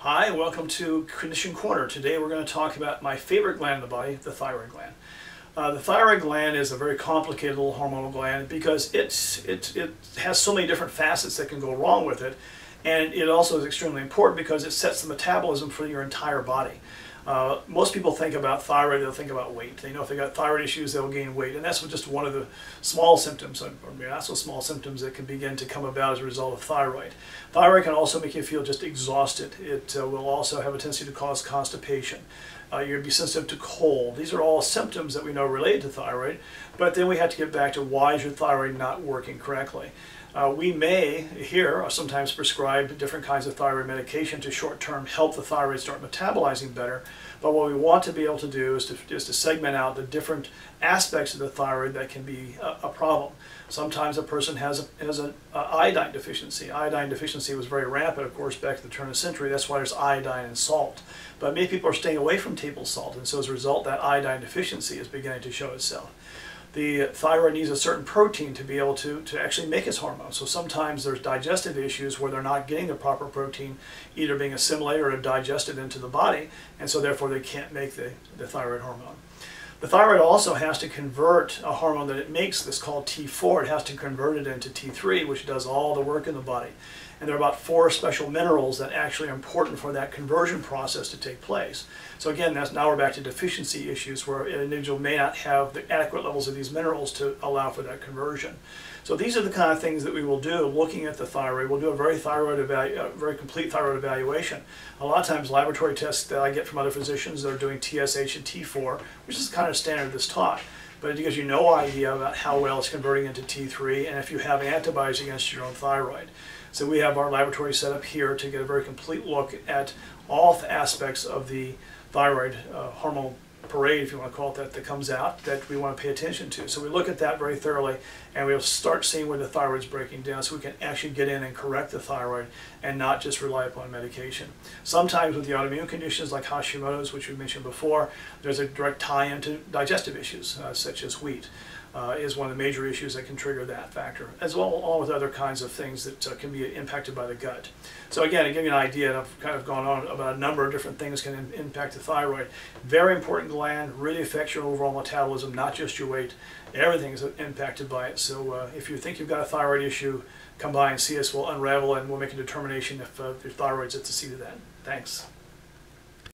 Hi, welcome to Condition Corner. Today we're going to talk about my favorite gland in the body, the thyroid gland. The thyroid gland is a very complicated little hormonal gland because it has so many different facets that can go wrong with it, and it also is extremely important because it sets the metabolism for your entire body. Most people think about thyroid, they'll think about weight. They know if they got thyroid issues, they'll gain weight, and that's just one of the small symptoms, or maybe not so small symptoms, that can begin to come about as a result of thyroid. Thyroid can also make you feel just exhausted. It will also have a tendency to cause constipation. You're going to be sensitive to cold. These are all symptoms that we know related to thyroid, but then we have to get back to why is your thyroid not working correctly. We may here sometimes prescribe different kinds of thyroid medication to short-term help the thyroid start metabolizing better, but what we want to be able to do is to segment out the different aspects of the thyroid that can be a problem. Sometimes a person has an iodine deficiency. Iodine deficiency was very rampant, of course, back at the turn of the century. That's why there's iodine in salt. But many people are staying away from table salt, and so as a result, that iodine deficiency is beginning to show itself. The thyroid needs a certain protein to be able to actually make its hormone. So sometimes there's digestive issues where they're not getting the proper protein either being assimilated or digested into the body, and so therefore they can't make the thyroid hormone. The thyroid also has to convert a hormone that it makes that's called T4. It has to convert it into T3, which does all the work in the body. And there are about 4 special minerals that actually are important for that conversion process to take place. So again, now we're back to deficiency issues where an individual may not have the adequate levels of these minerals to allow for that conversion. So these are the kind of things that we will do looking at the thyroid. We'll do a very complete thyroid evaluation. A lot of times laboratory tests that I get from other physicians, they're doing TSH and T4, which is kind of standard of this talk. But it gives you no idea about how well it's converting into T3 and if you have antibodies against your own thyroid. So we have our laboratory set up here to get a very complete look at all aspects of the thyroid hormone parade, if you want to call it that comes out, that we want to pay attention to. So we look at that very thoroughly, and we'll start seeing where the thyroid's breaking down so we can actually get in and correct the thyroid and not just rely upon medication. Sometimes with the autoimmune conditions like Hashimoto's, which we mentioned before, there's a direct tie-in to digestive issues, such as wheat. Is one of the major issues that can trigger that factor, as well along with other kinds of things that can be impacted by the gut. So again, to give you an idea, and I've kind of gone on about a number of different things can impact the thyroid. Very important gland, really affects your overall metabolism, not just your weight. Everything is impacted by it. So if you think you've got a thyroid issue, come by and see us. We'll unravel it and we'll make a determination if your thyroid's at the seat of that. Thanks.